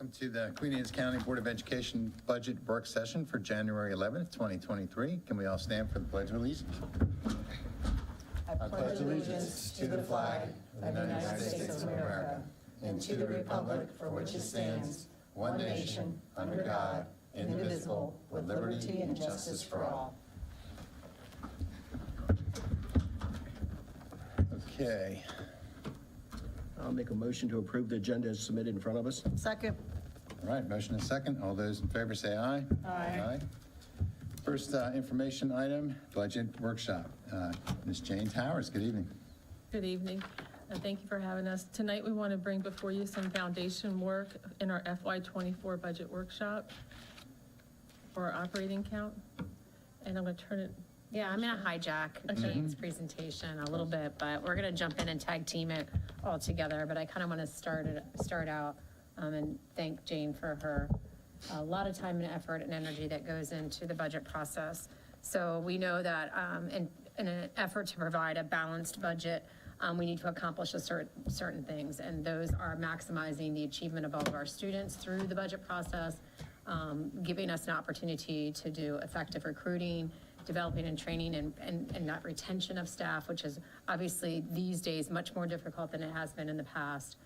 Welcome to the Queen Anne's County Board of Education Budget Work Session for January 11th, 2023. Can we all stand for the Pledge of Allegiance? I pledge allegiance to the flag of the United States of America and to the republic for which it stands, one nation, under God, indivisible, with liberty and justice for all. Okay. I'll make a motion to approve the agenda as submitted in front of us. Second. All right, motion and second. All those in favor say aye. Aye. First information item, budget workshop. Ms. Jane Towers, good evening. Good evening. Thank you for having us. Tonight we want to bring before you some foundation work in our FY24 budget workshop for our operating account. And I'm going to turn it. Yeah, I'm going to hijack Jane's presentation a little bit, but we're going to jump in and tag team it all together. But I kind of want to start out and thank Jane for her a lot of time and effort and energy that goes into the budget process. So we know that in an effort to provide a balanced budget, we need to accomplish certain things, and those are maximizing the achievement of all of our students through the budget process, giving us an opportunity to do effective recruiting, developing and training and not retention of staff, which is obviously these days much more difficult than it has been in the past.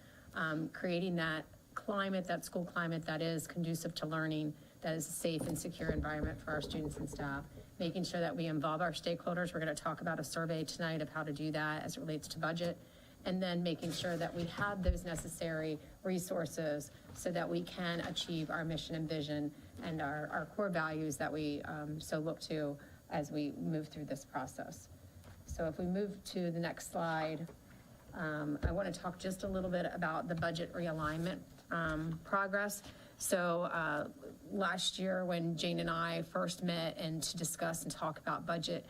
Creating that climate, that school climate that is conducive to learning, that is a safe and secure environment for our students and staff, making sure that we involve our stakeholders. We're going to talk about a survey tonight of how to do that as it relates to budget, and then making sure that we have those necessary resources so that we can achieve our mission and vision and our core values that we so look to as we move through this process. So if we move to the next slide, I want to talk just a little bit about the budget realignment progress. So last year when Jane and I first met and to discuss and talk about budget,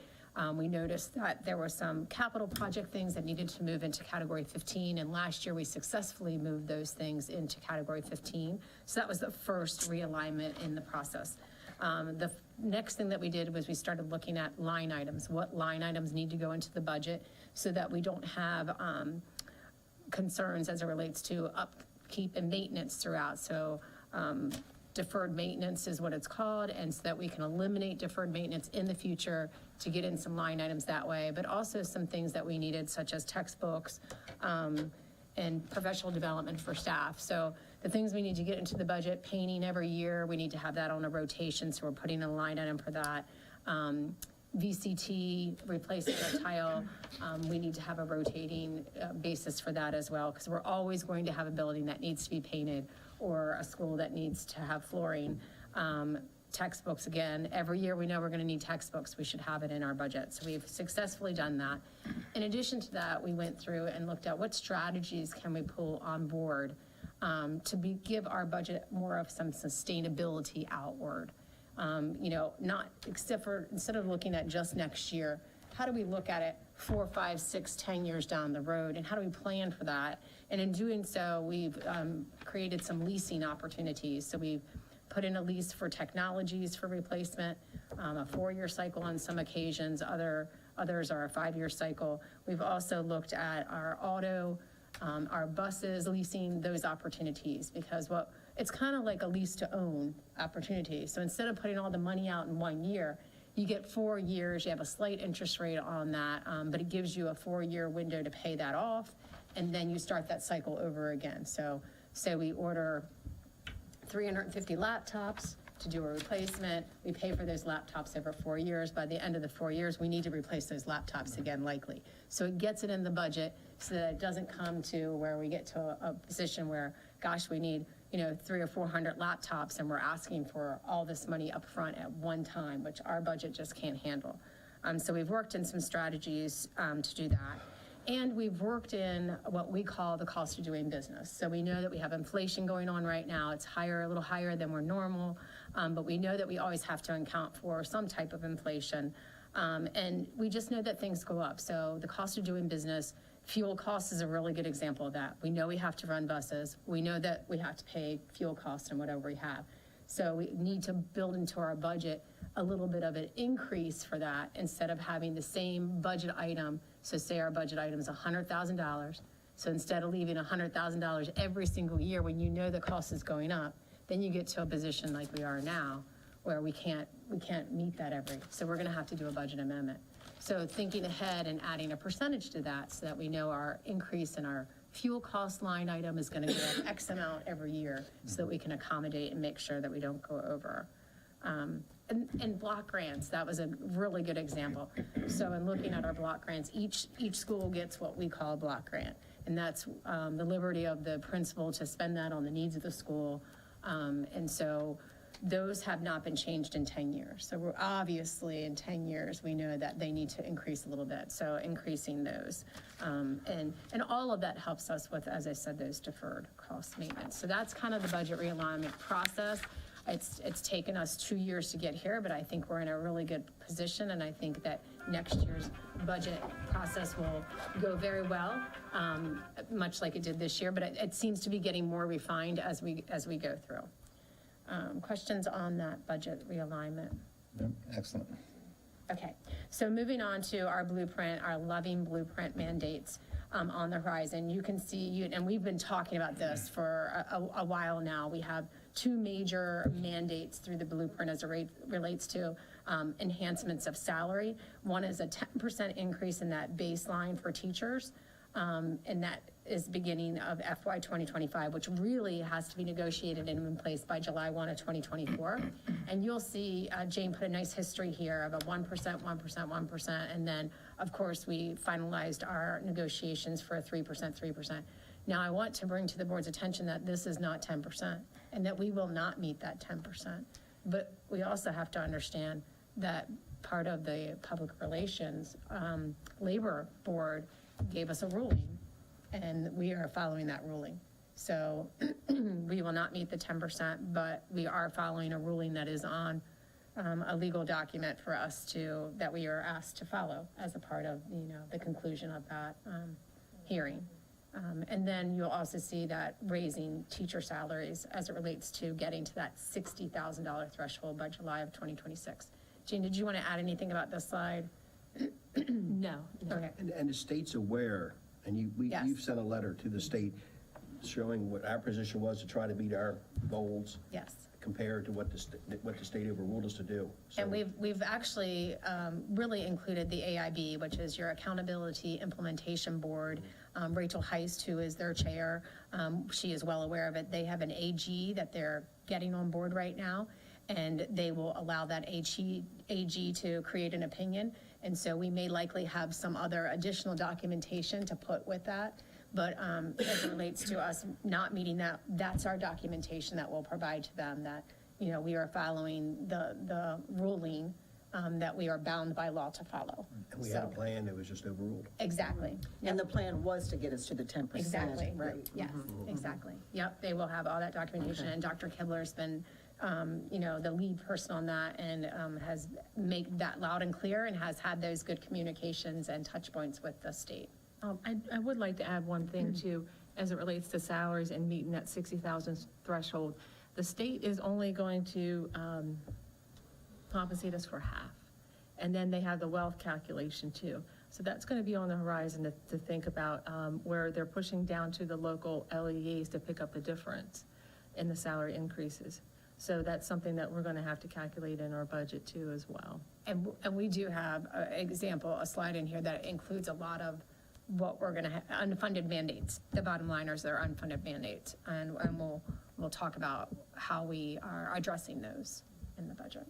we noticed that there were some capital project things that needed to move into category 15, and last year we successfully moved those things into category 15. So that was the first realignment in the process. The next thing that we did was we started looking at line items. What line items need to go into the budget so that we don't have concerns as it relates to upkeep and maintenance throughout. So deferred maintenance is what it's called, and so that we can eliminate deferred maintenance in the future to get in some line items that way, but also some things that we needed, such as textbooks and professional development for staff. So the things we need to get into the budget, painting every year, we need to have that on a rotation, so we're putting a line item for that. VCT, replacing a tile, we need to have a rotating basis for that as well, because we're always going to have a building that needs to be painted or a school that needs to have flooring. Textbooks, again, every year we know we're going to need textbooks. We should have it in our budget. So we've successfully done that. In addition to that, we went through and looked at what strategies can we pull on board to give our budget more of some sustainability outward. Not except for instead of looking at just next year, how do we look at it 4, 5, 6, 10 years down the road, and how do we plan for that? And in doing so, we've created some leasing opportunities. So we've put in a lease for technologies for replacement, a 4-year cycle on some occasions, others are a 5-year cycle. We've also looked at our auto, our buses, leasing those opportunities, because it's kind of like a lease to own opportunity. So instead of putting all the money out in 1 year, you get 4 years, you have a slight interest rate on that, but it gives you a 4-year window to pay that off, and then you start that cycle over again. So we order 350 laptops to do a replacement. We pay for those laptops over 4 years. By the end of the 4 years, we need to replace those laptops again, likely. So it gets it in the budget so that it doesn't come to where we get to a position where, gosh, we need 300 or 400 laptops and we're asking for all this money up front at one time, which our budget just can't handle. So we've worked in some strategies to do that. And we've worked in what we call the cost of doing business. So we know that we have inflation going on right now. It's higher, a little higher than we're normal, but we know that we always have to account for some type of inflation. And we just know that things go up. So the cost of doing business, fuel costs is a really good example of that. We know we have to run buses. We know that we have to pay fuel costs and whatever we have. So we need to build into our budget a little bit of an increase for that instead of having the same budget item. So say our budget item is $100,000, So instead of leaving $100,000 every single year when you know the cost is going up, then you get to a position like we are now, where we can't meet that so we're gonna have to do a budget amendment. So thinking ahead and adding a percentage to that so that we know our increase in our fuel cost line item is gonna go up X amount every year so that we can accommodate and make sure that we don't go over. And block grants, that was a really good example. So in looking at our block grants, each school gets what we call a block grant. And that's the liberty of the principal to spend that on the needs of the school. And so those have not been changed in 10 years. So we're obviously in 10 years, we know that they need to increase a little bit. So increasing those. And all of that helps us with, as I said, those deferred cost maintenance. So that's kind of the budget realignment process. It's taken us 2 years to get here, but I think we're in a really good position, and I think that next year's budget process will go very well, much like it did this year, but it seems to be getting more refined as we go through. Questions on that budget realignment? Yep, excellent. Okay, so moving on to our blueprint, our loving blueprint mandates on the horizon. You can see, and we've been talking about this for a while now. We have 2 major mandates through the blueprint as it relates to enhancements of salary. One is a 10% increase in that baseline for teachers, and that is beginning of FY 2025, which really has to be negotiated and in place by July 1 of 2024. And you'll see Jane put a nice history here of a 1%, 1%, 1%, and then, of course, we finalized our negotiations for a 3%, 3%. Now, I want to bring to the board's attention that this is not 10%, and that we will not meet that 10%. But we also have to understand that part of the public relations labor board gave us a ruling, and we are following that ruling. So we will not meet the 10%, but we are following a ruling that is on a legal document for us that we are asked to follow as a part of, the conclusion of that hearing. And then you'll also see that raising teacher salaries as it relates to getting to that $60,000 threshold by July of 2026. Jean, did you want to add anything about this slide? No. Okay. And the state's aware, and Yes. you've sent a letter to the state showing what our position was to try to meet our goals Yes. compared to what the state overruled us to do. So- And we've actually really included the AIB, which is your Accountability Implementation Board. Rachel Heist, who is their chair, she is well aware of it. They have an AG that they're getting on board right now, and they will allow that AG to create an opinion. And so we may likely have some other additional documentation to put with that. But as it relates to us not meeting that, that's our documentation that we'll provide to them, that, we are following the ruling that we are bound by law to follow. And we had a So- plan that was just overruled. Exactly. And the plan was to get us to the 10%. Exactly. Right. Yes, exactly. Yep, they will have all that documentation, and Dr. Kibler's been, the lead person on that, and has made that loud and clear, and has had those good communications and touch points with the state. I would like to add one thing too, as it relates to salaries and meeting that 60,000 threshold. The state is only going to compensate us for half. And then they have the wealth calculation too. So that's going to be on the horizon to think about, where they're pushing down to the local LEAs to pick up the difference in the salary increases. So that's something that we're going to have to calculate in our budget too as well. And we do have a slide in here that includes a lot of what we're gonna have, unfunded mandates. The bottom liners are unfunded mandates, and we'll talk about how we are addressing those in the budget.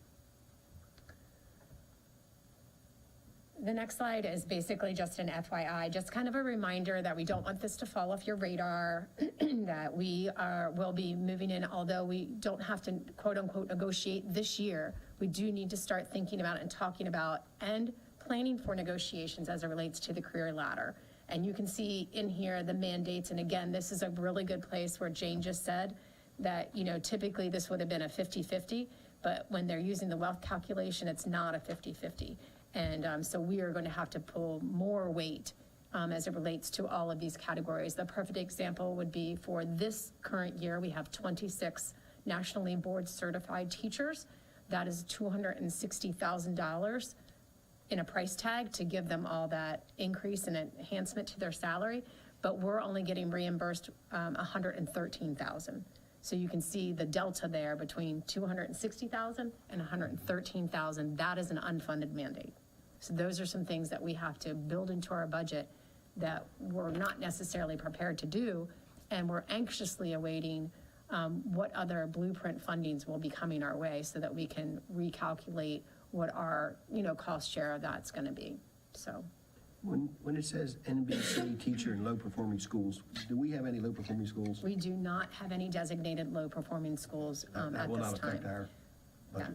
The next slide is basically just an FYI, just kind of a reminder that we don't want this to fall off your radar, that will be moving in, although we don't have to quote unquote negotiate this year, we do need to start thinking about and talking about and planning for negotiations as it relates to the career ladder. And you can see in here the mandates, and again, this is a really good place where Jane just said that, typically this would have been a 50-50, but when they're using the wealth calculation, it's not a 50-50. And so we are going to have to pull more weight as it relates to all of these categories. The perfect example would be for this current year, we have 26 nationally board certified teachers. That is $260,000 in a price tag to give them all that increase and enhancement to their salary. but we're only getting reimbursed 113,000. So you can see the delta there between 260,000 and 113,000. That is an unfunded mandate. So those are some things that we have to build into our budget that we're not necessarily prepared to do, and we're anxiously awaiting what other blueprint fundings will be coming our way so that we can recalculate what our, cost share of that's going to be. So When it says NBC teacher in low-performing schools, do we have any low-performing schools? we do not have any designated low-performing schools That at will this not affect time. our Yeah.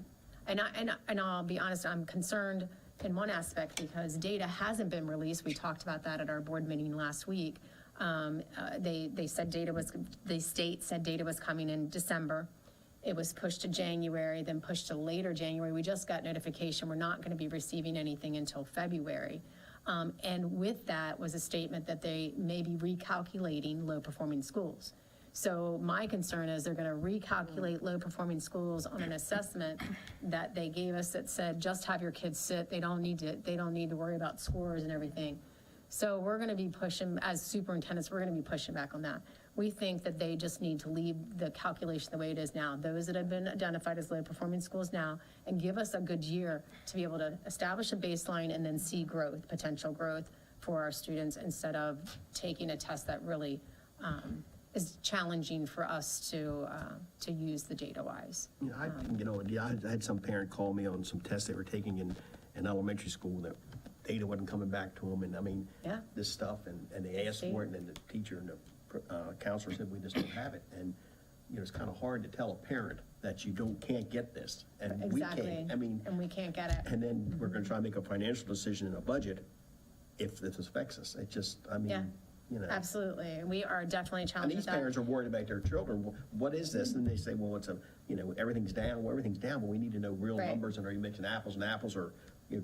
budget. And I'll be honest, I'm concerned in one aspect because data hasn't been released. We talked about that at our board meeting last week. They said the state said data was coming in December. It was pushed to January, then pushed to later January. We just got notification we're not going to be receiving anything until February. And with that was a statement that they may be recalculating low-performing schools. So my concern is they're going to recalculate low-performing schools on an assessment that they gave us that said, just have your kids sit. They don't need to worry about scores and everything. So we're going to be pushing, as superintendents, we're going to be pushing back on that. We think that they just need to leave the calculation the way it is now, those that have been identified as low-performing schools now, and give us a good year to be able to establish a baseline and then see growth, potential growth for our students, instead of taking a test that really is challenging for us to use the data-wise. I had some parent call me on some tests they were taking in elementary school that data wasn't coming back to them, and Yeah. this stuff, and they asked for it, and then the teacher and the counselor said, we just don't have it. And, it's kind of hard to tell a parent that you can't get this, and we Exactly. can't. And we can't get it. And then we're going to try to make a financial decision in a budget if this affects us. It just, Yeah. Absolutely. We are definitely And challenged these with that. parents are worried about their children. What is this? And they say, well, it's everything's down. Well, everything's down, but we need to know real Right. numbers. And are you mixing apples and apples, or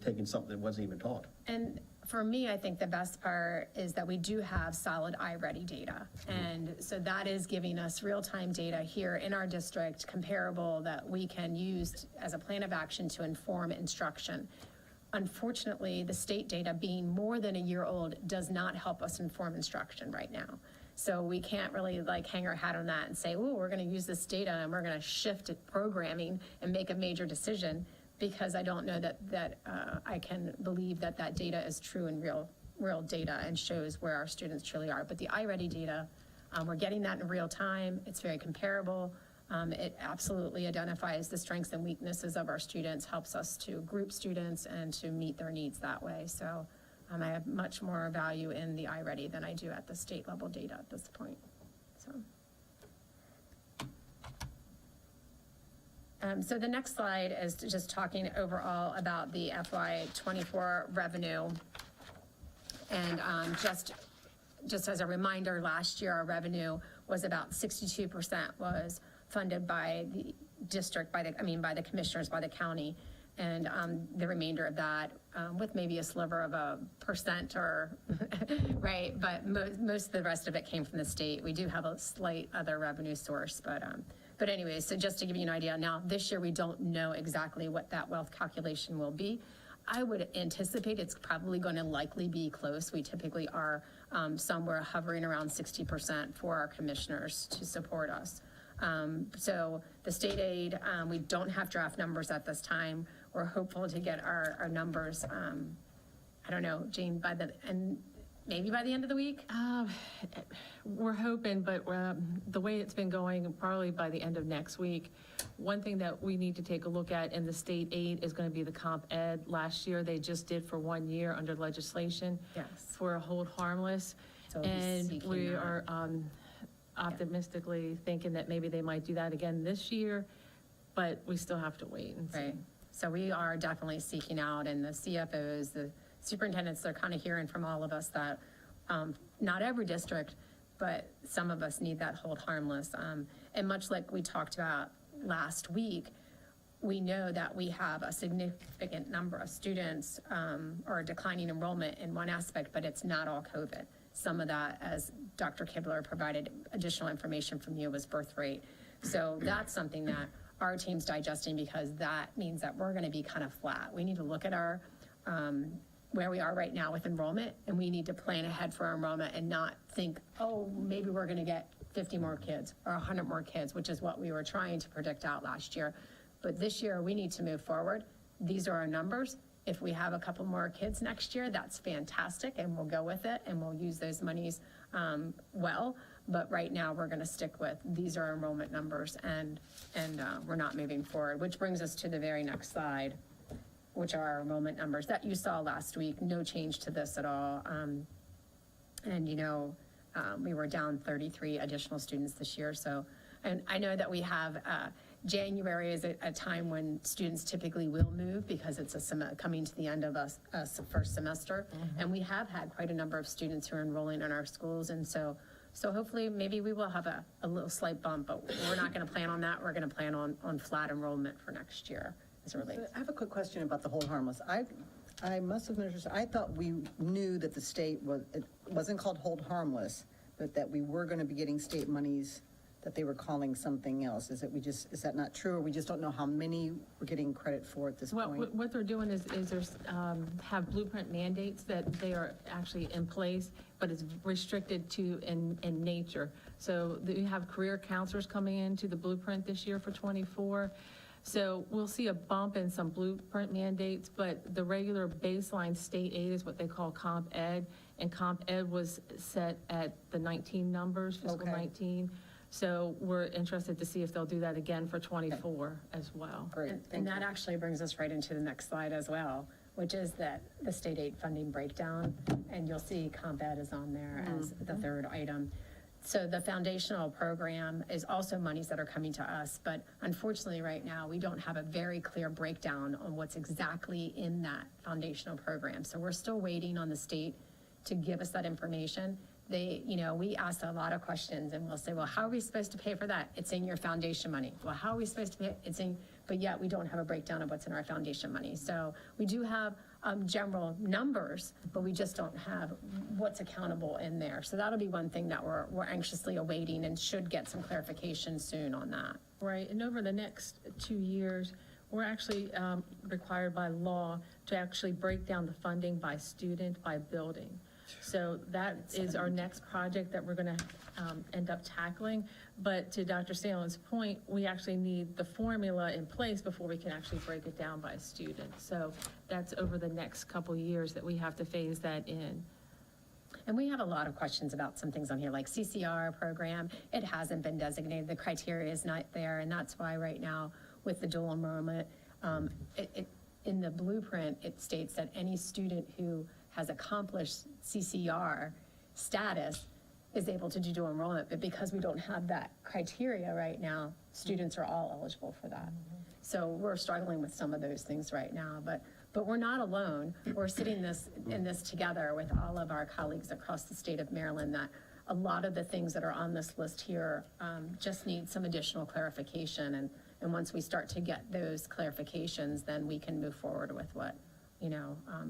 taking something that wasn't even taught? And for me, I think the best part is that we do have solid iReady data. And so that is giving us real-time data here in our district, comparable, that we can use as a plan of action to inform instruction. Unfortunately, the state data, being more than a year old, does not help us inform instruction right now. So we can't really hang our hat on that and say, oh, we're going to use this data and we're going to shift it programming and make a major decision, because I don't know that I can believe that data is true and real data and shows where our students truly are. But the iReady data, we're getting that in real time. It's very comparable. It absolutely identifies the strengths and weaknesses of our students, helps us to group students and to meet their needs that way. So I have much more value in the iReady than I do at the state level data at this point. So the next slide is just talking overall about the FY24 revenue. And just as a reminder, last year our revenue was about 62% was funded by the district, by the commissioners, by the county. And the remainder of that, with maybe a sliver of a percent or, right, but most of the rest of it came from the state. We do have a slight other revenue source, but anyway, so just to give you an idea, now this year we don't know exactly what that wealth calculation will be. I would anticipate it's probably going to likely be close. We typically are somewhere hovering around 60% for our commissioners to support us. So the state aid, we don't have draft numbers at this time. We're hopeful to get our numbers, I don't know, Jane, maybe by the end of the week? We're hoping, but the way it's been going, probably by the end of next week. One thing that we need to take a look at in the state aid is going to be the comp ed. Last year, they just did for 1 year under legislation. Yes. For a hold harmless. So we'll be And seeking we that. are optimistically thinking that maybe they might do that again this year, but we still have to wait and see. Right. So we are definitely seeking out, and the CFOs, the superintendents, they're kind of hearing from all of us that not every district, but some of us need that hold harmless. And much like we talked about last week, we know that we have a significant number of students or declining enrollment in one aspect, but it's not all COVID. Some of that, as Dr. Kibler provided additional information from you, was birth rate. So that's something that our team's digesting, because that means that we're going to be kind of flat. We need to look at our where we are right now with enrollment, and we need to plan ahead for our enrollment and not think, oh, maybe we're going to get 50 more kids or 100 more kids, which is what we were trying to predict out last year. But this year, we need to move forward. These are our numbers. If we have a couple more kids next year, that's fantastic, and we'll go with it, and we'll use those monies well. But right now, we're going to stick with, these are our enrollment numbers, and we're not moving forward, which brings us to the very next slide, which are our enrollment numbers that you saw last week. No change to this at all. And, we were down 33 additional students this year. So, and I know that we have, January is a time when students typically will move because it's coming to the end of a first semester. And we have had quite a number of students who are enrolling in our schools. And so hopefully maybe we will have a little slight bump, but we're not going to plan on that. We're going to plan on flat enrollment for next year as it relates. I have a quick question about the hold harmless. I must have misunderstood. I thought we knew that the state it wasn't called hold harmless, but that we were going to be getting state monies that they were calling something else. Is that not true, or we just don't know how many we're getting credit for at this point? What they're doing is there's, have blueprint mandates that they are actually in place, but it's restricted to in nature. So you have career counselors coming into the blueprint this year for '24. So we'll see a bump in some blueprint mandates, but the regular baseline state aid is what they call comp ed, and comp ed was set at the 19 numbers, fiscal Okay. 19. So we're interested to see if they'll do that again for '24 as well. Great, And thank that you. actually brings us right into the next slide as well, which is that the state aid funding breakdown, and you'll see comp ed is on there as the third item. So the foundational program is also monies that are coming to us, but unfortunately right now, we don't have a very clear breakdown on what's exactly in that foundational program. So we're still waiting on the state to give us that information. We ask a lot of questions and we'll say, well, how are we supposed to pay for that? It's in your foundation money. Well, how are we supposed to pay? But yet we don't have a breakdown of what's in our foundation money. So we do have general numbers, but we just don't have what's accountable in there. So that'll be one thing that we're anxiously awaiting and should get some clarification soon on that. Right, and over the next 2 years, we're actually required by law to actually break down the funding by student, by building. So that is our next project that we're going to end up tackling. But to Dr. Salen's point, we actually need the formula in place before we can actually break it down by student. So that's over the next couple years that we have to phase that in. And we have a lot of questions about some things on here, like CCR program. It hasn't been designated. The criteria is not there. And that's why right now with the dual enrollment, in the blueprint, it states that any student who has accomplished CCR status is able to do dual enrollment, but because we don't have that criteria right now, students are all eligible for that. So we're struggling with some of those things right now, but we're not alone. We're sitting in this together with all of our colleagues across the state of Maryland, that a lot of the things that are on this list here just need some additional clarification. And once we start to get those clarifications, then we can move forward with what,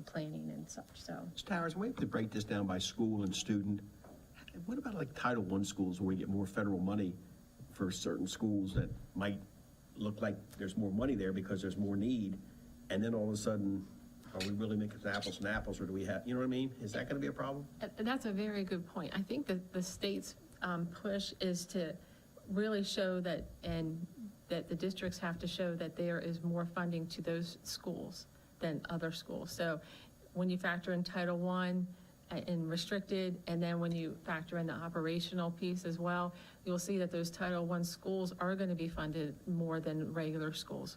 planning and such, so. Ms. Towers, we have to break this down by school and student. What about like Title I schools where we get more federal money for certain schools that might look like there's more money there because there's more need, and then all of a sudden, are we really making apples and apples, or do we have, you know what I mean? Is that going to be a problem? That's a very good point. I think that the state's push is to really show that, and that the districts have to show that there is more funding to those schools than other schools. So when you factor in Title I and restricted, and then when you factor in the operational piece as well, you'll see that those Title I schools are going to be funded more than regular schools.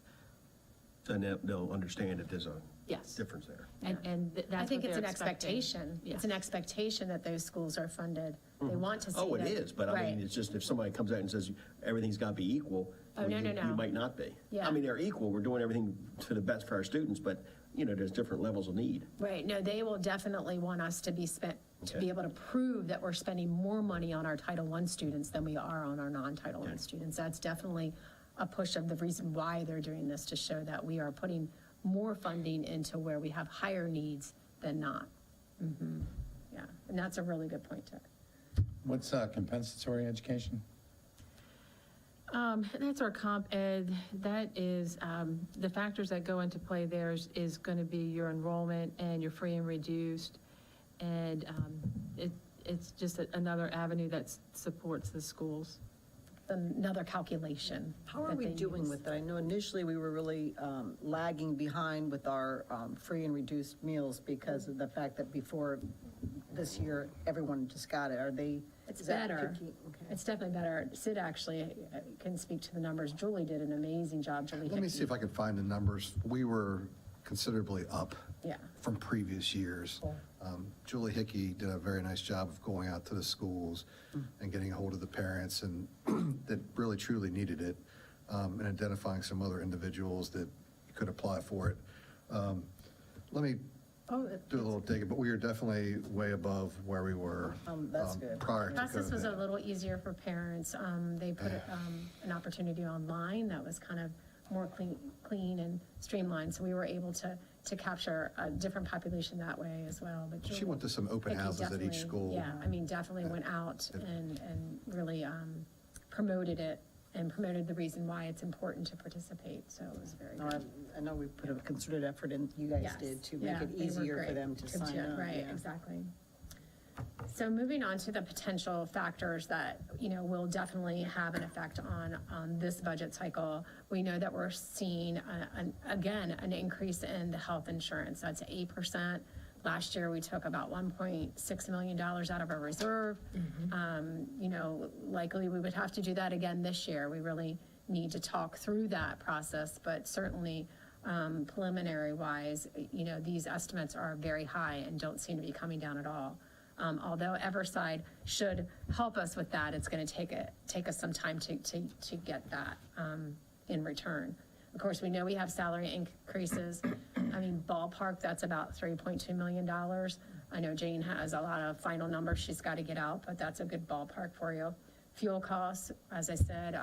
So they'll understand that there's a Yes. difference there. And that's I think what it's they're an expecting. expectation. Yes. It's an expectation that those schools are funded. They want to see that. Oh, it is, but I mean, Right. it's just if somebody comes out and says everything's got to be equal, Oh, no, no, no. you might not be. Yeah. I mean, they're equal, we're doing everything to the best for our students, but, there's different levels of need. Right, no, they will definitely want us to be spent, to Okay. be able to prove that we're spending more money on our Title I students than we are on our non-Title I Okay. students. That's definitely a push of the reason why they're doing this, to show that we are putting more funding into where we have higher needs than not. Yeah, and that's a really good point, too. What's compensatory education? That's our comp ed. That is, the factors that go into play there is going to be your enrollment and your free and reduced. And it's just another avenue that supports the schools. Another calculation. How are that we they doing use. with that? I know initially we were really lagging behind with our free and reduced meals because of the fact that before this year, everyone just got it. Are they? It's is that better. tricky? Okay. It's definitely better. Sid actually can speak to the numbers. Julie did an amazing job. Julie Let me see if I can find the numbers. We were considerably up Yeah. from previous years. Cool. Julie Hickey did a very nice job of going out to the schools and getting a hold of the parents and that really truly needed it, and identifying some other individuals that could apply for it. Let me do a little digging, but we are definitely way above where we were That's good. prior to Process was a COVID. little easier for parents. They put an opportunity online that was kind of more clean and streamlined, so we were able to capture a different population that way as well. But She Julie went to some open Hickey houses at each definitely- school. Yeah, I mean, definitely went out and really promoted it and promoted the reason why it's important to participate, so it was very No, good. I know we put a concerted effort in, you guys Yes. did, to Yeah, make it they were easier for great. them to sign up. Right, yeah. exactly. So moving on to the potential factors that, will definitely have an effect on this budget cycle. We know that we're seeing, an increase in the health insurance. That's 8%. Last year, we took about $1.6 million out of our reserve. Likely we would have to do that again this year. We really need to talk through that process, but certainly preliminary wise, these estimates are very high and don't seem to be coming down at all. Although Everside should help us with that, it's going to take us some time to get that in return. Of course, we know we have salary increases. I mean, ballpark, that's about $3.2 million. I know Jane has a lot of final numbers she's got to get out, but that's a good ballpark for you. Fuel costs, as I said,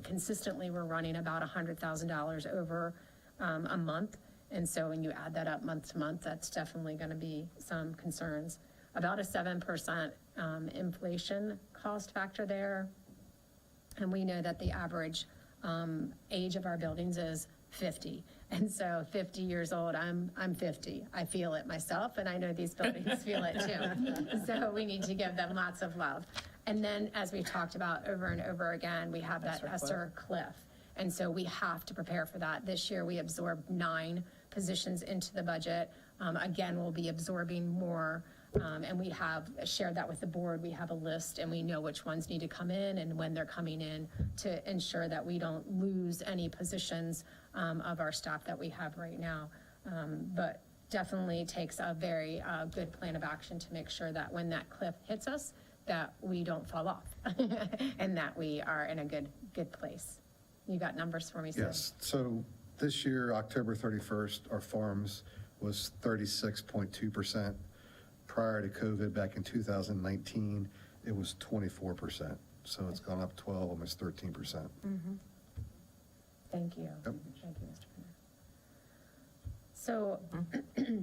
consistently we're running about $100,000 over a month. And so when you add that up month to month, that's definitely going to be some concerns. About a 7% inflation cost factor there. And we know that the average age of our buildings is 50. And so 50 years old, I'm 50. I feel it myself, and I know these buildings feel it too. So we need to give them lots of love. And then, as we've talked about over and over again, we have that ESSER cliff. And so we have to prepare for that. This year, we absorbed 9 positions into the budget. Again, we'll be absorbing more. And we have shared that with the board. We have a list and we know which ones need to come in and when they're coming in to ensure that we don't lose any positions of our staff that we have right now. But definitely takes a very good plan of action to make sure that when that cliff hits us, that we don't fall off and that we are in a good place. You got numbers for me, Sid? Yes, so this year, October 31st, our farms was 36.2%. Prior to COVID, back in 2019, it was 24%. So it's gone up 12, almost 13%. Thank you. Yep. Thank you, Mr. Pender.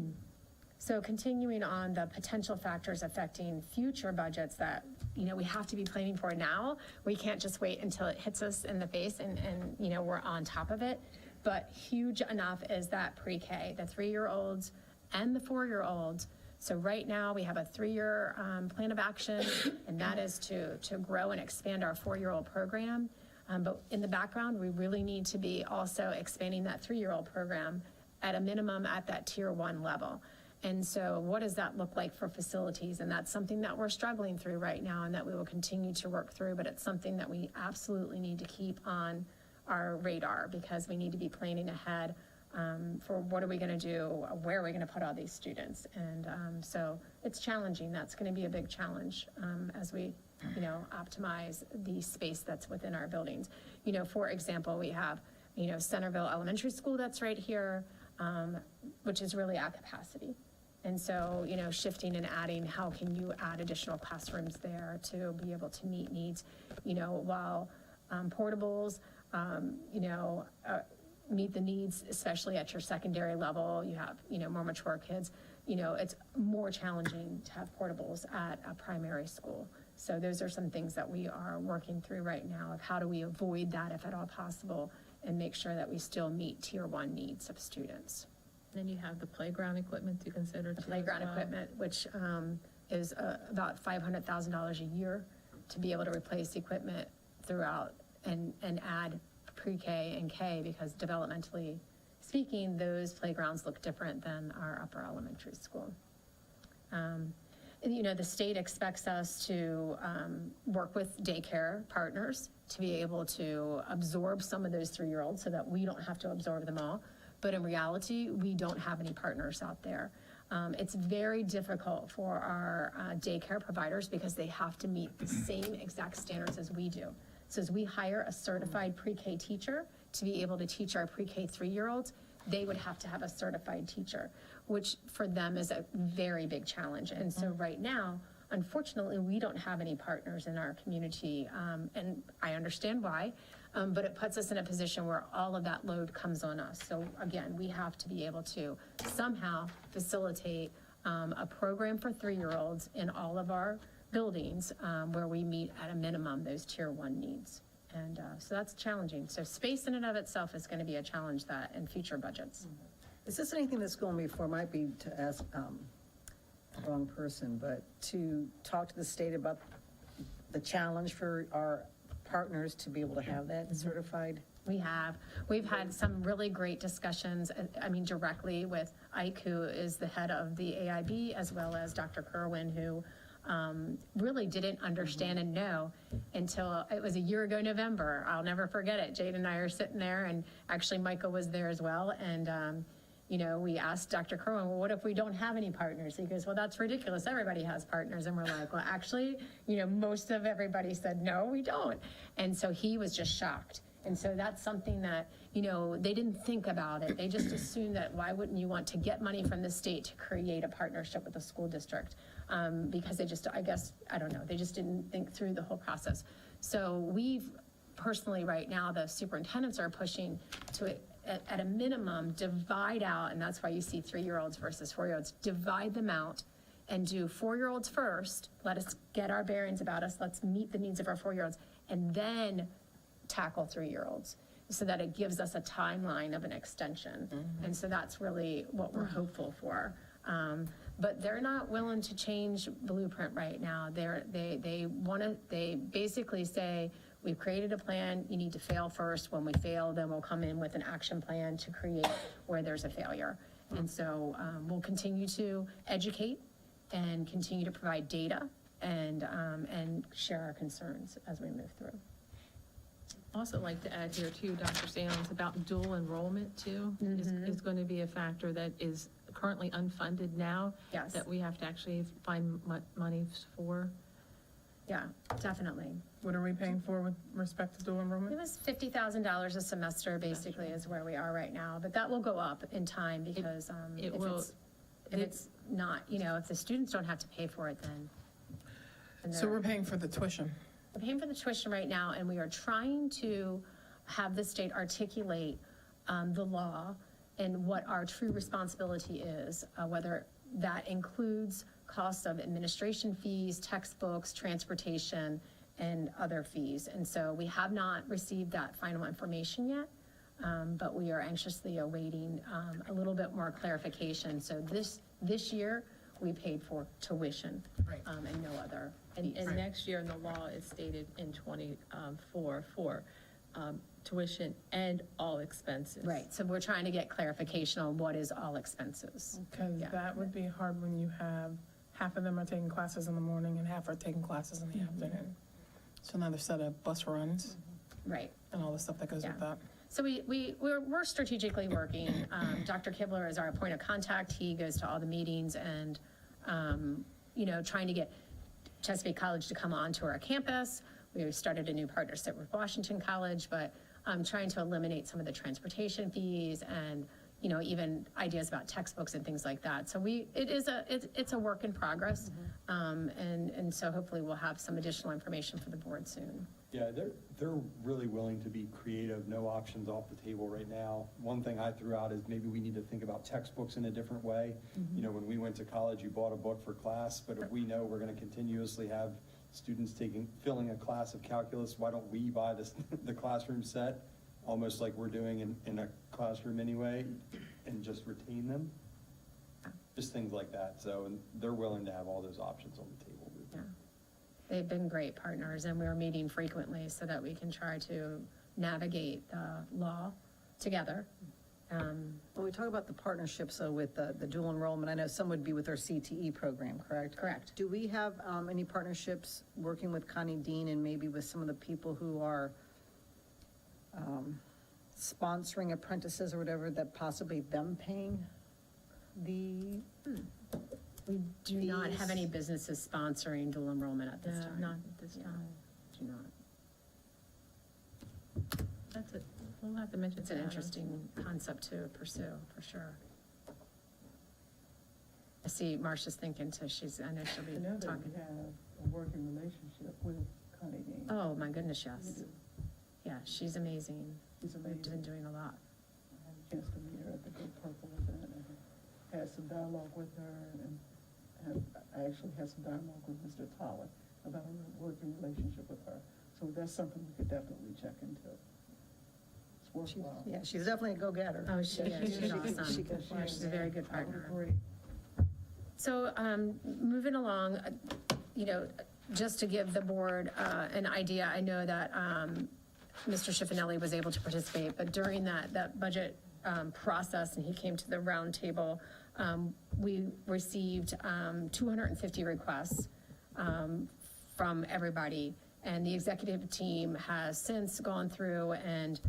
So continuing on the potential factors affecting future budgets that, we have to be planning for now. We can't just wait until it hits us in the face and we're on top of it. But huge enough is that pre-K, the 3-year-olds and the 4-year-olds. So right now, we have a 3-year plan of action, and that is to grow and expand our 4-year-old program. But in the background, we really need to be also expanding that 3-year-old program at a minimum at that tier 1 level. And so what does that look like for facilities? And that's something that we're struggling through right now and that we will continue to work through, but it's something that we absolutely need to keep on our radar because we need to be planning ahead for what are we going to do, where are we going to put all these students? And so it's challenging. That's going to be a big challenge as we, optimize the space that's within our buildings. For example, we have, Centerville Elementary School that's right here, which is really at capacity. And so, shifting and adding, how can you add additional classrooms there to be able to meet needs, while portables, meet the needs, especially at your secondary level. You have, more mature kids. It's more challenging to have portables at a primary school. So those are some things that we are working through right now of how do we avoid that if at all possible and make sure that we still meet tier 1 needs of students. Then you have the playground equipment to consider too. The playground as well. equipment, which is about $500,000 a year to be able to replace equipment throughout and add pre-K and K, because developmentally speaking, those playgrounds look different than our upper elementary school. You know, the state expects us to work with daycare partners to be able to absorb some of those 3-year-olds so that we don't have to absorb them all. But in reality, we don't have any partners out there. It's very difficult for our daycare providers because they have to meet the same exact standards as we do. So as we hire a certified pre-K teacher to be able to teach our pre-K 3-year-olds, they would have to have a certified teacher, which for them is a very big challenge. And so right now, unfortunately, we don't have any partners in our community, and I understand why, but it puts us in a position where all of that load comes on us. So again, we have to be able to somehow facilitate a program for 3-year-olds in all of our buildings where we meet at a minimum those tier 1 needs. And so that's challenging. So space in and of itself is going to be a challenge that in future budgets. Is this anything that's going before, might be to ask the wrong person, but to talk to the state about the challenge for our partners to be able to have that certified? We've had some really great discussions, I mean, directly with Ike, who is the head of the AIB, as well as Dr. Kerwin, who really didn't understand and know until it was a year ago November. I'll never forget it. Jade and I are sitting there, and actually Michael was there as well. And, you know, we asked Dr. Kerwin, well, what if we don't have any partners? He goes, well, that's ridiculous. Everybody has partners. And we're like, well, actually, you know, most of everybody said, no, we don't. And so he was just shocked. And so that's something that, you know, they didn't think about it. They just assumed that why wouldn't you want to get money from the state to create a partnership with the school district? Because they just, I guess, I don't know, they just didn't think through the whole process. So we've personally right now, the superintendents are pushing to, at a minimum, divide out, and that's why you see 3-year-olds versus 4-year-olds, divide them out and do 4-year-olds first. Let us get our bearings about us. Let's meet the needs of our 4-year-olds, and then tackle 3-year-olds, so that it gives us a timeline of an extension. And so that's really what we're hopeful for. But they're not willing to change blueprint right now. They basically say, we've created a plan, you need to fail first. When we fail, then we'll come in with an action plan to create where there's a failure. And so we'll continue to educate and continue to provide data and share our concerns as we move through. Also like to add here too, Dr. Salins, about dual enrollment too, is going to be a factor that is currently unfunded now. Yes. That we have to actually find money for. Yeah, definitely. What are we paying for with respect to dual It enrollment? was $50,000 a semester, basically, is where we are right now, but that will go up in time because It will. if it's not, you know, if the students don't have to pay for it, then. So we're paying for the tuition. We're paying for the tuition right now, and we are trying to have the state articulate the law and what our true responsibility is, whether that includes costs of administration fees, textbooks, transportation, and other fees. And so we have not received that final information yet, but we are anxiously awaiting a little bit more clarification. So this year, we paid for tuition and no other. And next year in the law, it's stated in 24 for tuition and all expenses. Right, so we're trying to get clarification on what is all expenses. Because Yeah. that would be hard when you have, half of them are taking classes in the morning and half are taking classes in the afternoon. So another set of bus runs Right. and all the stuff that goes with Yeah. that. So we're strategically working. Dr. Kibler is our point of contact. He goes to all the meetings and, you know, trying to get Chesapeake College to come onto our campus. We started a new partnership with Washington College, but trying to eliminate some of the transportation fees and, you know, even ideas about textbooks and things like that. So it's a work in progress. And so hopefully we'll have some additional information for the board soon. Yeah, they're really willing to be creative, no options off the table right now. One thing I threw out is maybe we need to think about textbooks in a different way. You know, when we went to college, you bought a book for class, but if we know we're going to continuously have students filling a class of calculus, why don't we buy this, the classroom set, almost like we're doing in a classroom anyway, and just retain them? Just things like that, so, and they're willing to have all those options on the table. Yeah. They've been great partners, and we're meeting frequently so that we can try to navigate the law together. When we talk about the partnerships, though, with the dual enrollment, I know some would be with our CTE program, correct? Correct. Do we have any partnerships working with Connie Dean and maybe with some of the people who are sponsoring apprentices or whatever, that possibly them paying the? We do not have Fees? any businesses sponsoring dual enrollment at this No, time. not at this Yeah. time. Do not. That's it. We'll have to mention. It's an that. interesting concept to pursue, for sure. I see Marcia's thinking, so I know she'll be I know that talking. we have a working relationship with Connie Dean. Oh, my goodness, yes. We do. Yeah, she's amazing. She's We've been amazing. doing a lot. I had a chance to meet her at the Good Purple event and had some dialogue with her, and I actually had some dialogue with Mr. Toller about a working relationship with her. So that's something we could definitely check into. It's worthwhile. Yeah, she's definitely a go-getter. Oh, she is. She's awesome. She can Yeah, she's a very good I would partner. agree. So, moving along, just to give the board an idea, I know that Mr. Schiffinelli was able to participate, but during that budget process, and he came to the round table, we received 250 requests from everybody, and the executive team has since gone through and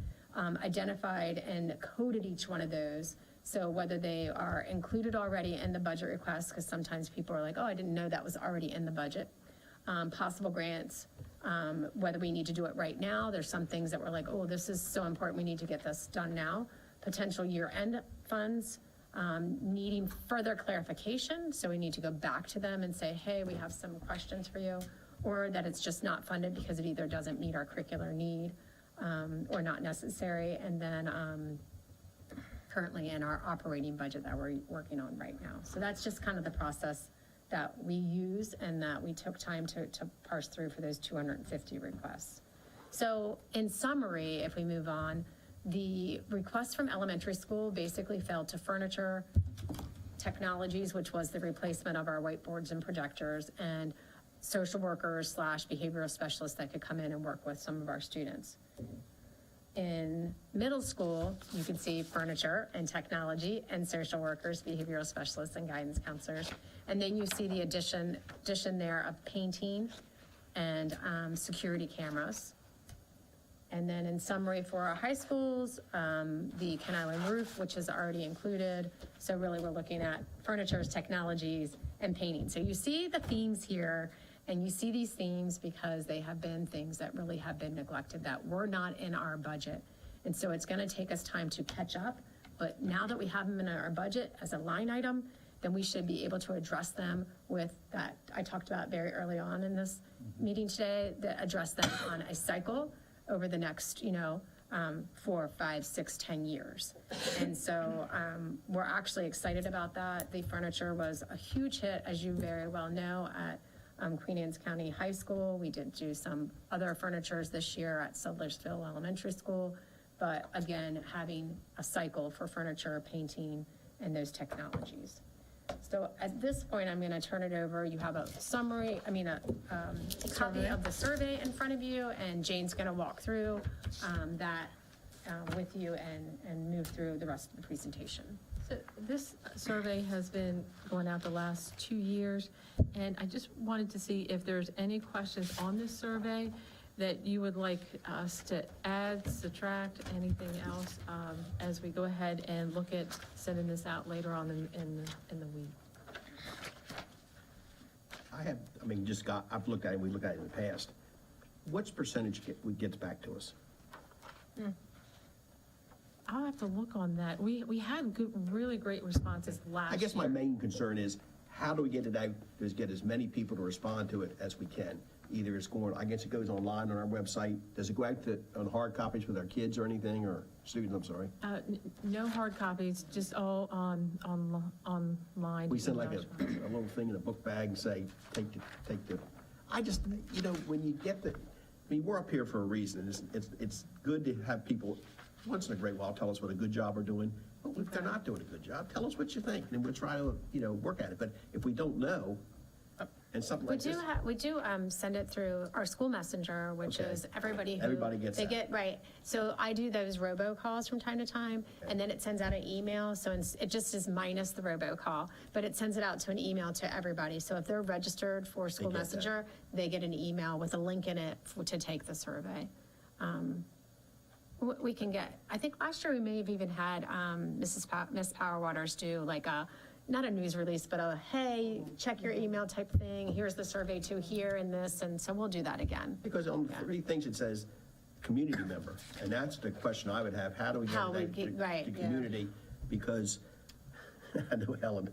identified and coded each one of those. So whether they are included already in the budget request, because sometimes people are like, oh, I didn't know that was already in the budget. Possible grants, whether we need to do it right now. There's some things that we're like, oh, this is so important, we need to get this done now. Potential year-end funds, needing further clarification, so we need to go back to them and say, hey, we have some questions for you, or that it's just not funded because it either doesn't meet our curricular need or not necessary, and then currently in our operating budget that we're working on right now. So that's just kind of the process that we use and that we took time to parse through for those 250 requests. So in summary, if we move on, the requests from elementary school basically fell to furniture, technologies, which was the replacement of our whiteboards and projectors, and social workers / behavioral specialists that could come in and work with some of our students. In middle school, you can see furniture and technology and social workers, behavioral specialists, and guidance counselors. And then you see the addition there of painting and security cameras. And then in summary for our high schools, the Ken Island roof, which is already included. So really we're looking at furnitures, technologies, and painting. So you see the themes here, and you see these themes because they have been things that really have been neglected, that were not in our budget. And so it's gonna take us time to catch up, but now that we have them in our budget as a line item, then we should be able to address them with that I talked about very early on in this meeting today, that address them on a cycle over the next, 4, 5, 6, 10 years. And so we're actually excited about that. The furniture was a huge hit, as you very well know, at Queen Anne's County High School. We did do some other furnitures this year at Sudlersville Elementary School, but again, having a cycle for furniture, painting, and those technologies. So at this point, I'm going to turn it over. You have a copy of the survey in front of you, and Jane's going to walk through that with you and move through the rest of the presentation. So this survey has been going out the last 2 years, and I just wanted to see if there's any questions on this survey that you would like us to add, subtract, anything else, as we go ahead and look at sending this out later on in the week. I've looked at it, we looked at it in the past. What's percentage gets back to us? I'll have to look on that. We had really great responses last year. I guess my main concern is, how do we get it out, is get as many people to respond to it as we can? Either it's going, I guess it goes online on our website. Does it go out on hard copies with our kids or anything, or students, I'm sorry? No hard copies, just all online. We send like a little thing in a book bag and say, take the, I just, when you get we're up here for a reason. It's good to have people, once in a great while, tell us what a good job we're doing. But if they're not doing a good job, tell us what you think, and we'll try to, work at it. But if we don't know, and something like this. We do send it through our school messenger, which Okay. is everybody who. Everybody gets They that. get, right. So I do those robocalls from time to time, and then it sends out an email, so it just is minus the robocall, but it sends it out to an email to everybody. So if they're registered for school get that. messenger, they get an email with a link in it to take the survey. We can get, I think last year we may have even had Miss Power Waters do like not a news release, but a, hey, check your email type thing. Here's the survey to here and this, and so we'll do that again. Because on 3 things it says, community member, and that's the question I would have, how do we How we get get- that right, to yeah. community? Because, I know Helen,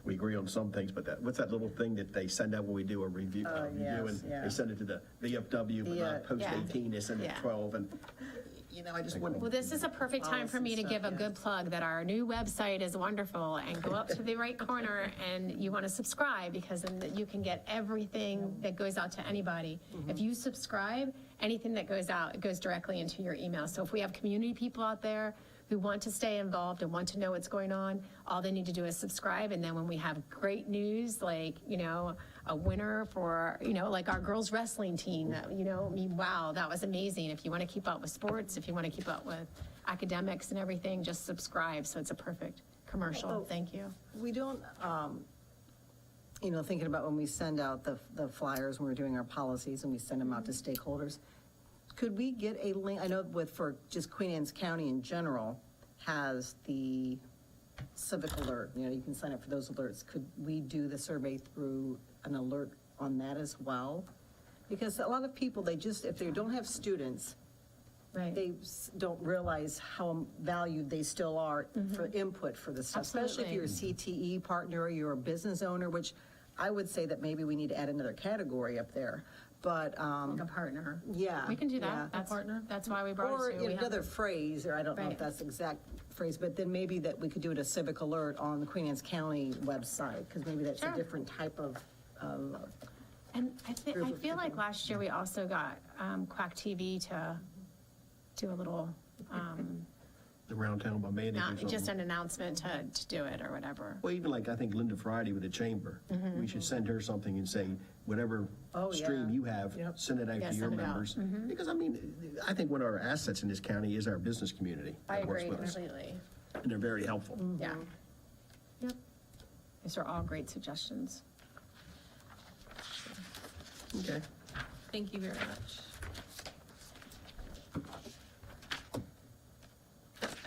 we agree on some things, but what's that little thing that they send out when we do a review? Review, and yeah. they send it to the VFW, but not post Yeah. 18, they send it Yeah. 12, and, I just wouldn't. Well, this is a perfect time for me to give a good plug that our new website is wonderful, and go up to the right corner and you want to subscribe, because then you can get everything that goes out to anybody. If you subscribe, anything that goes out, it goes directly into your email. So if we have community people out there who want to stay involved and want to know what's going on, all they need to do is subscribe. And then when we have great news, like, a winner for, like our girls wrestling team, that, wow, that was amazing. If you want to keep up with sports, if you want to keep up with academics and everything, just subscribe. So it's a perfect commercial. Thank you. We don't, thinking about when we send out the flyers, when we're doing our policies and we send them out to stakeholders, could we get a link, I know for just Queen Anne's County in general has the civic alert, you can sign up for those alerts. Could we do the survey through an alert on that as well? Because a lot of people, if they don't have students, Right. they don't realize how valued they still are for input for this stuff. Especially if you're a CTE partner or you're a business owner, which I would say that maybe we need to add another category up there. But, Like a partner. yeah. We can do yeah. that. That's why we brought Or it to you. We have- another phrase, or I don't know Right. if that's the exact phrase, but then maybe that we could do it a civic alert on the Queen Anne's County website, because maybe that's Sure. a different type of, And I group of feel like people. last year we also got Quack TV to do a little, Around town by managers. not or just something. an announcement to do it or whatever. Well, even like, I think Linda Friday with the chamber, we should send her something and say, whatever Oh, yeah. stream you have, Yep. send it out Yeah, to your send it out. members. Because, I think one of our assets in this county is our business community I that works agree with us. completely. And they're very helpful. Yeah. Yep. These are all great suggestions. Okay. Thank you very much.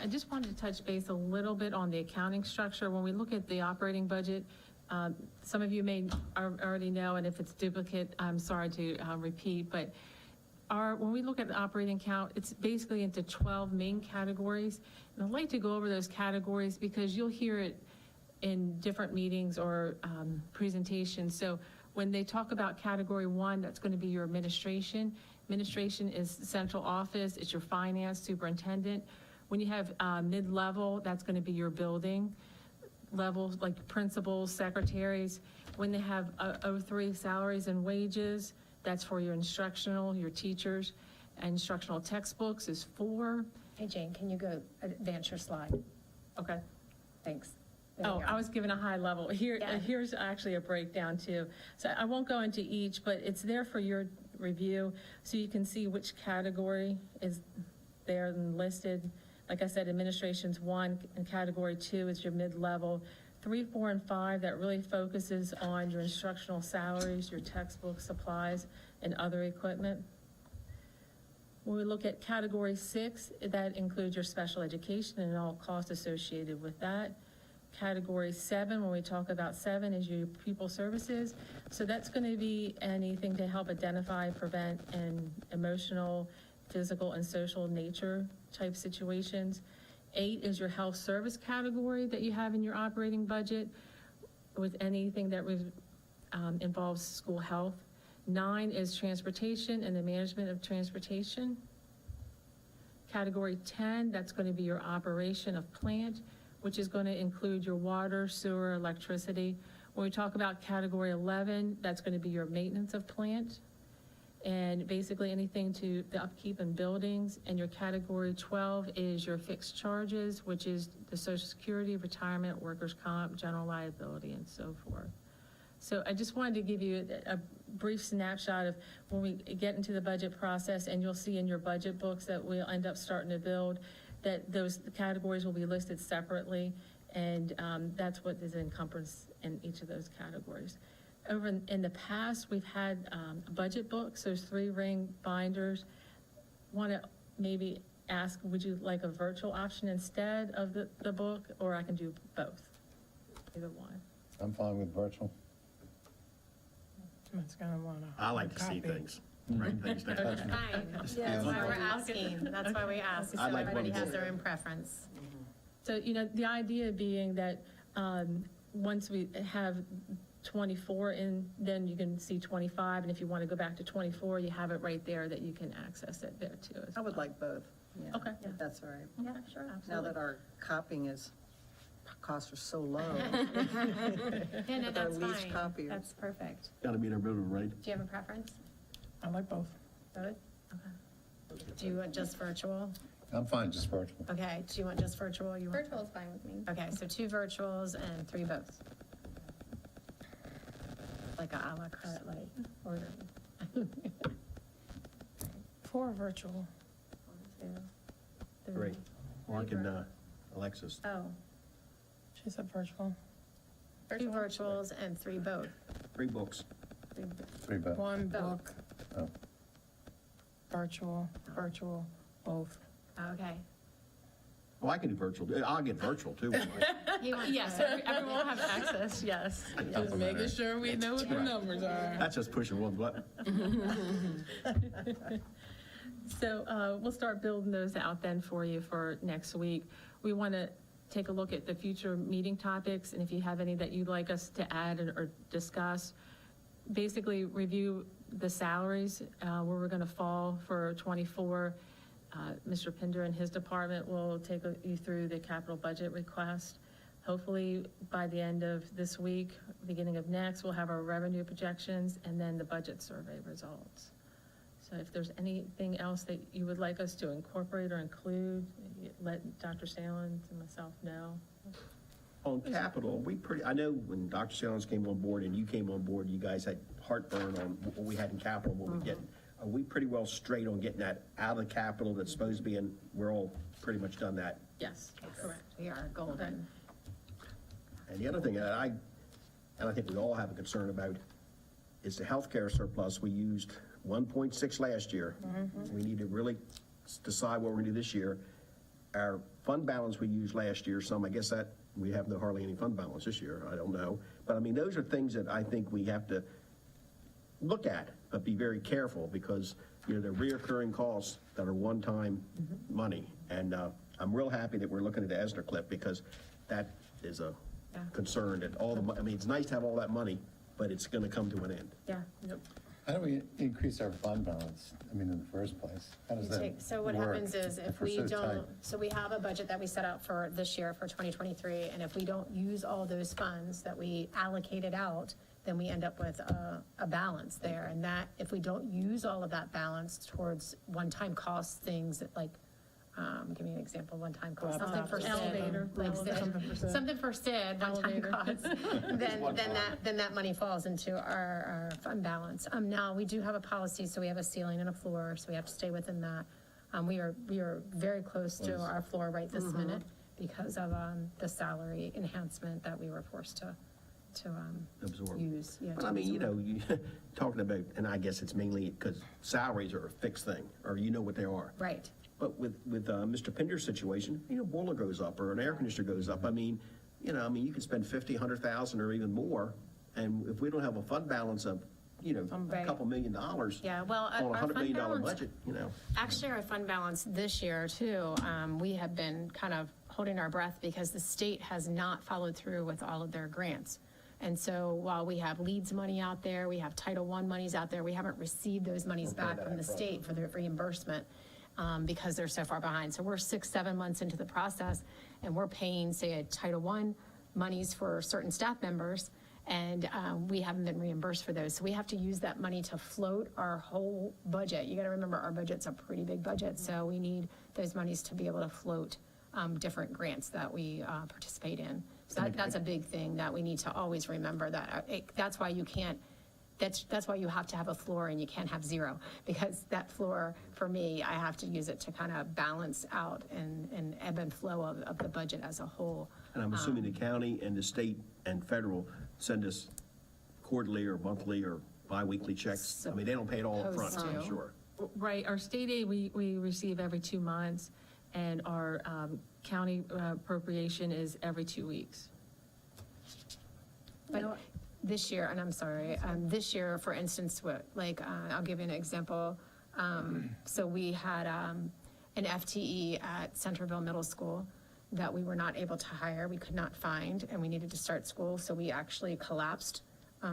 I just wanted to touch base a little bit on the accounting structure. When we look at the operating budget, some of you may already know, and if it's duplicate, I'm sorry to repeat, but when we look at the operating account, it's basically into 12 main categories. And I'd like to go over those categories because you'll hear it in different meetings or presentations. So when they talk about category 1, that's going to be your administration. Administration is central office, it's your finance superintendent. When you have mid-level, that's going to be your building levels, like principals, secretaries. When they have O3 salaries and wages, that's for your instructional, your teachers. Instructional textbooks is 4. Hey, Jane, can you go advance your slide? Okay. Thanks. There you Oh, go. I was given a high level. Yeah. Here's actually a breakdown too. So I won't go into each, but it's there for your review, so you can see which category is there and listed. Like I said, administration's 1, and category 2 is your mid-level. 3, 4, and 5, that really focuses on your instructional salaries, your textbook supplies, and other equipment. When we look at category 6, that includes your special education and all costs associated with that. Category 7, when we talk about 7, is your pupil services. So that's going to be anything to help identify, prevent, and emotional, physical, and social nature type situations. 8 is your health service category that you have in your operating budget with anything that involves school health. 9 is transportation and the management of transportation. Category 10, that's going to be your operation of plant, which is going to include your water, sewer, electricity. When we talk about category 11, that's going to be your maintenance of plant, and basically anything to the upkeep in buildings. And your category 12 is your fixed charges, which is the Social Security, retirement, workers' comp, general liability, and so forth. So I just wanted to give you a brief snapshot of when we get into the budget process, and you'll see in your budget books that we'll end up starting to build, that those categories will be listed separately, and that's what is encompassed in each of those categories. Over in the past, we've had budget books, those 3-ring binders. Want to maybe ask, would you like a virtual option instead of the book, or I can do both, either one? I'm fine with virtual. It's gonna want a I like to see copy. things, write things down. Fine. That's why we're asking. That's why we ask, so I like everybody one has book. their own preference. So, the idea being that once we have 24 in, then you can see 25, and if you want to go back to 24, you have it right there that you can access it there too. as I would well. like both. Yeah, Okay. if that's all right. Yeah, sure, Now absolutely. that our copying costs are so low. Yeah, no, With our that's least fine. copiers. That's perfect. Gotta be in a room, right? Do you have a preference? I like both. Both? Okay. Do you want just virtual? I'm fine, just virtual. Okay, do you want just virtual? You want? Virtual is fine with me. Okay, so 2 virtuals and 3 both. Like a la carte, like, order. 4 virtual. 1, 2, 3. Great. Mark and Alexis. Oh, She said virtual. 2 virtuals and 3 both. 3 books. 3 votes. 1 Both. book, Oh. virtual, both. Okay. Well, I can do virtual. I'll get virtual too. He wants Yes, to- everyone will have access, yes. Just making sure we know what the numbers are. That's just pushing one button. So we'll start building those out then for you for next week. We want to take a look at the future meeting topics, and if you have any that you'd like us to add or discuss, basically review the salaries, where we're going to fall for 24. Mr. Pinder and his department will take you through the capital budget request. Hopefully, by the end of this week, beginning of next, we'll have our revenue projections and then the budget survey results. So if there's anything else that you would like us to incorporate or include, let Dr. Salins and myself know. On capital, I know when Dr. Salins came on board and you came on board, you guys had heartburn on what we had in capital, what we get. Are we pretty well straight on getting that out of the capital that's supposed to be in, we're all pretty much done that? Yes, correct. We are golden. And the other thing that I think we all have a concern about is the healthcare surplus. We used 1.6 last year. We need to really decide what we're gonna do this year. Our fund balance we used last year, I guess that, we have hardly any fund balance this year, I don't know. But I mean, those are things that I think we have to look at, but be very careful because, they're reoccurring costs that are one-time money. And I'm real happy that we're looking at the ESNR clip because that is a concern that it's nice to have all that money, but it's gonna come to an end. Yeah. How do we increase our fund balance, in the first place? How does that So what work happens is if we're we so don't, tight? so we have a budget that we set out for this year, for 2023, and if we don't use all those funds that we allocated out, then we end up with a balance there. And that, if we don't use all of that balance towards one-time cost things that like, give me an example, one-time cost, something for SID. Elevator. Like Elevator. SID, something for SID, one-time Elevator. costs, then that money falls into our fund balance. Now, we do have a policy, so we have a ceiling and a floor, so we have to stay within that. We are very close to our floor right this minute because of the salary enhancement that we were forced to Absorb. use. Yeah, But to I mean, absorb. you talking about, and I guess it's mainly because salaries are a fixed thing, or what they are. Right. But with Mr. Pinder's situation, boiler goes up or an air conditioner goes up. You can spend 50, 100,000 or even more. And if we don't have a fund balance of, a Right. couple $1 million Yeah, well, on a our $100 fund million balance, budget, actually, our fund balance this year too, we have been kind of holding our breath because the state has not followed through with all of their grants. And so while we have LEADS money out there, we have Title I monies out there, we haven't received those monies back from the state for the reimbursement because they're so far behind. So we're 6-7 months into the process and we're paying, say, a Title I monies for certain staff members. And we haven't been reimbursed for those. So we have to use that money to float our whole budget. You got to remember, our budget's a pretty big budget, so we need those monies to be able to float different grants that we participate in. So that's a big thing that we need to always remember, that that's why you can't, that's why you have to have a floor and you can't have zero, because that floor, for me, I have to use it to kind of balance out and ebb and flow of the budget as a whole. And I'm assuming the county and the state and federal send us quarterly or monthly or bi-weekly checks. I mean, they don't pay it all up front, Supposed I'm to. sure. Right, our state aid, we receive every 2 months, and our county appropriation is every 2 weeks. But this year, and I'm sorry, this year, for instance, I'll give you an example. So we had an FTE at Centerville Middle School that we were not able to hire, we could not find, and we needed to start school, so we actually collapsed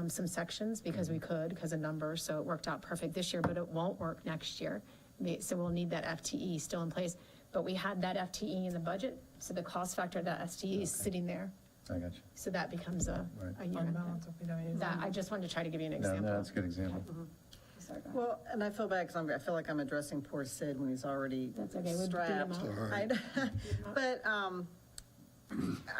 some sections because of numbers, so it worked out perfect this year, but it won't work next year. So we'll need that FTE still in place. But we had that FTE in the budget, so the cost factor of that FTE is sitting there. I got you. So that becomes a year. Unbalanced if we don't use That, them. I just wanted to try to give you an No, example. no, that's a good example. Sorry, go ahead. Well, and I feel bad because I feel like I'm addressing poor Sid when he's already That's okay, we'll beat him strapped. up. All right. But, I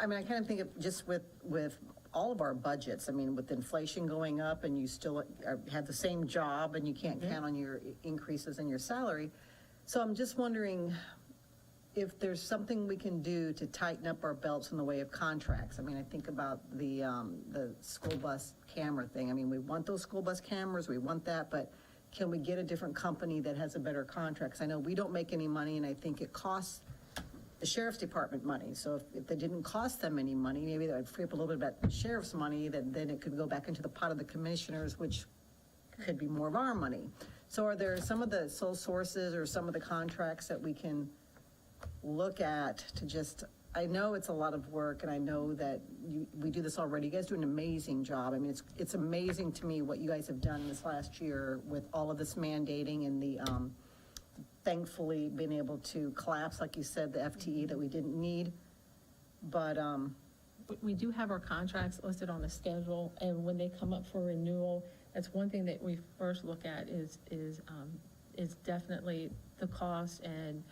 mean, I kind of think of just with all of our budgets, I mean, with inflation going up and you still have the same job and you can't count on your increases in your salary. So I'm just wondering if there's something we can do to tighten up our belts in the way of contracts. I mean, I think about the school bus camera thing. I mean, we want those school bus cameras, we want that, but can we get a different company that has a better contract? 'Cause I know we don't make any money, and I think it costs the sheriff's department money. So if they didn't cost them any money, maybe that would free up a little bit about the sheriff's money, then it could go back into the pot of the commissioners, which could be more of our money. So are there some of the sole sources or some of the contracts that we can look at to just, I know it's a lot of work, and I know that we do this already. You guys do an amazing job. I mean, it's amazing to me what you guys have done this last year with all of this mandating and the, thankfully been able to collapse, like you said, the FTE that we didn't need. But, We do have our contracts listed on the schedule, and when they come up for renewal, that's one thing that we first look at is definitely the cost, and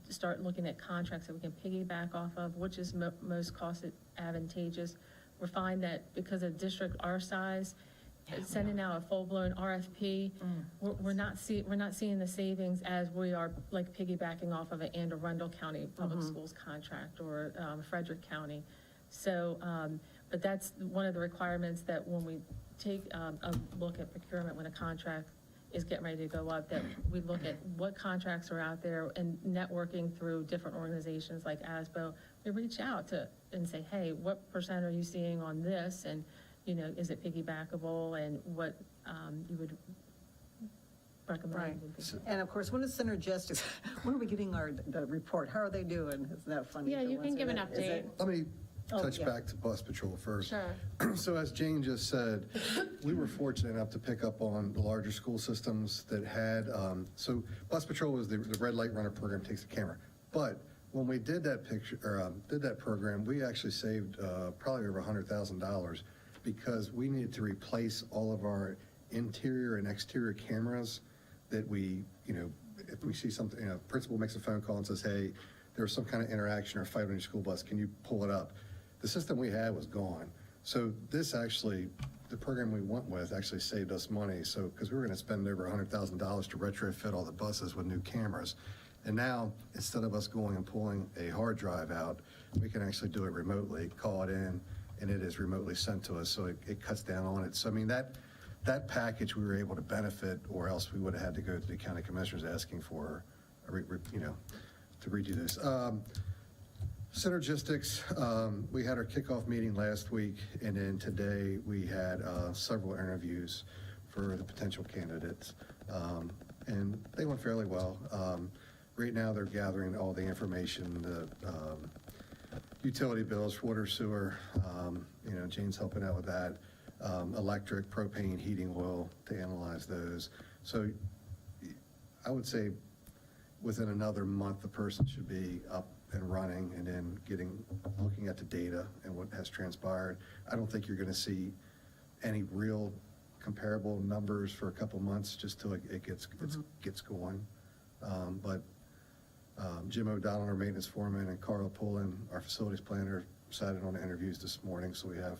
start looking at contracts that we can piggyback off of, which is most cost advantageous. We find that because of district our size, sending out a full-blown RFP, we're not seeing the savings as we are like piggybacking off of an Anne Arundel County Public Schools contract or Frederick County. So, but that's one of the requirements, that when we take a look at procurement, when a contract is getting ready to go up, that we look at what contracts are out there, and networking through different organizations like ASBO, we reach out to and say, hey, what percent are you seeing on this? And, you know, is it piggybackable, and what you would recommend? right. would be- And of course, when is Synergistics, when are we getting the report? How are they doing? Isn't that funny? Yeah, you The can ones give an that- is update. it- Let me Oh, touch yeah. back to Bus Patrol first. Sure. So as Jane just said, we were fortunate enough to pick up on the larger school systems that had, so Bus Patrol was the red light runner program, takes the camera. But when we did that did that program, we actually saved probably over $100,000, because we needed to replace all of our interior and exterior cameras that we, you know, if we see something, you know, principal makes a phone call and says, hey, there was some kind of interaction or fight on your school bus, can you pull it up? The system we had was gone. So this actually, the program we went with actually saved us money. So, because we were going to spend over $100,000 to retrofit all the buses with new cameras. And now, instead of us going and pulling a hard drive out, we can actually do it remotely, call it in, and it is remotely sent to us. So it cuts down on it. So I mean, that package we were able to benefit, or else we would have had to go to the county commissioners asking for, you know, to redo this. Synergistics, we had our kickoff meeting last week, and then today we had several interviews for the potential candidates, and they went fairly well. Right now, they're gathering all the information, the utility bills, water, sewer, you know, Jane's helping out with that, electric, propane, heating oil, to analyze those. So I would say within another month, the person should be up and running, and then looking at the data and what has transpired. I don't think you're going to see any real comparable numbers for a couple months, just till it gets going. But Jim O'Donnell, our maintenance foreman, and Carla Pullen, our facilities planner, decided on the interviews this morning, so we have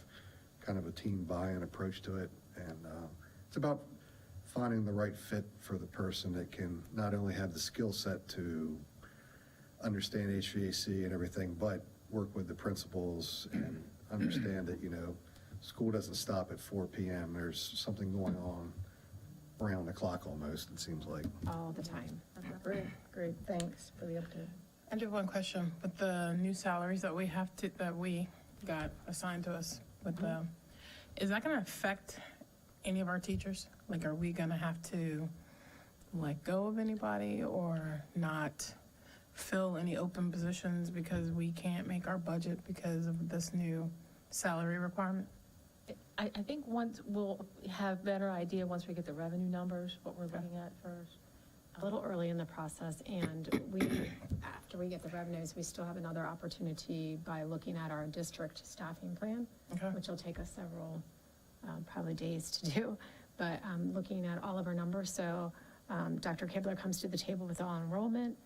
kind of a team buy-in approach to it. And it's about finding the right fit for the person that can not only have the skill set to understand HVAC and everything, but work with the principals and understand that, school doesn't stop at 4 p.m. There's something going on around the clock almost, it seems like. All the time. Great, thanks for the update. I do have one question. With the new salaries that we got assigned to us, is that going to affect any of our teachers? Like, are we going to have to let go of anybody or not fill any open positions because we can't make our budget because of this new salary requirement? I think once, we'll have better idea once we get the revenue numbers, what we're looking at first. A little early in the process, and after we get the revenues, we still have another opportunity by looking at our district staffing plan, Okay. which will take us several, probably days to do, but looking at all of our numbers. So Dr. Kibler comes to the table with all enrollment,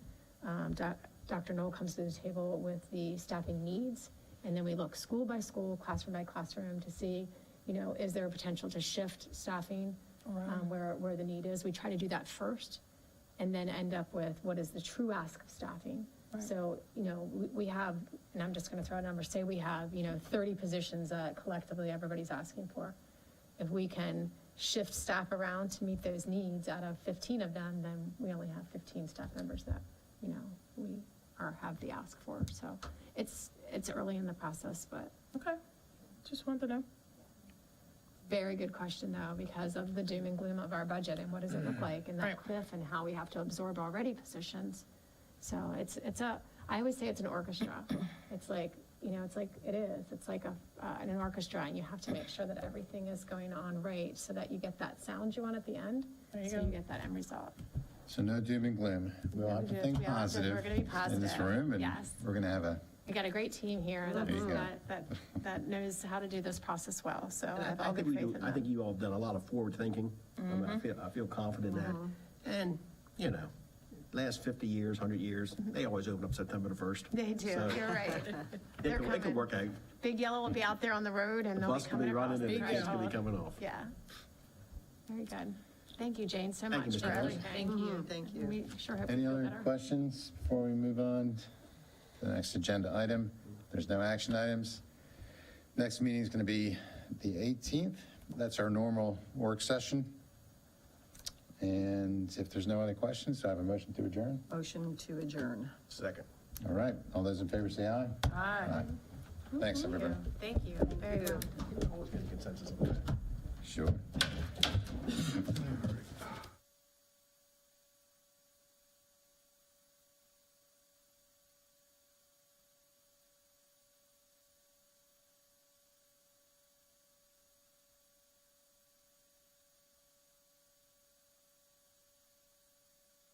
Dr. Knoll comes to the table with the staffing needs, and then we look school by school, classroom by classroom to see, is there a potential to shift staffing where the need is. We try to do that first, and then end up with what is the true ask of staffing. Right. So, we have, and I'm just going to throw a number, say we have, 30 positions that collectively everybody's asking for. If we can shift staff around to meet those needs out of 15 of them, then we only have 15 staff members that, we have the ask for. So it's early in the process, but. Okay, just wanted to know. Very good question, though, because of the doom and gloom of our budget and what does it look like, and that Right. cliff, and how we have to absorb already positions. So I always say it's an orchestra. It's like, it's like an orchestra, and you have to make sure that everything is going on right so that you get that sound you want at the end. There you So go. you get that end result. So no doom and gloom. We'll have to think We're gonna be positive in this positive. room, and Yes. we're going to have We got a great team here There you go. that knows how to do this process well, so I have I all think good we faith do, in I think them. you all have done a lot of forward thinking. I feel confident that, and, last 50 years, 100 years, they always open up September the 1st. They do, So- you're right. It They're could coming. work out. Big Yellow will be out there on the road, and The they'll be bus will coming be across running and the the kids will be trail. coming off. Yeah. Very good. Thank you, Jane, so Thank you, much Mr. for Harris. everything. Thank you. We sure hope Any you feel other better. questions before we move on to the next agenda item? There's no action items. Next meeting is going to be the 18th. That's our normal work session. And if there's no other questions, do I have a motion to adjourn? Motion to adjourn. Second. All right, all those in favor say aye. Aye. Thanks, everybody. Thank you, very well. Always get a consensus on that. Sure.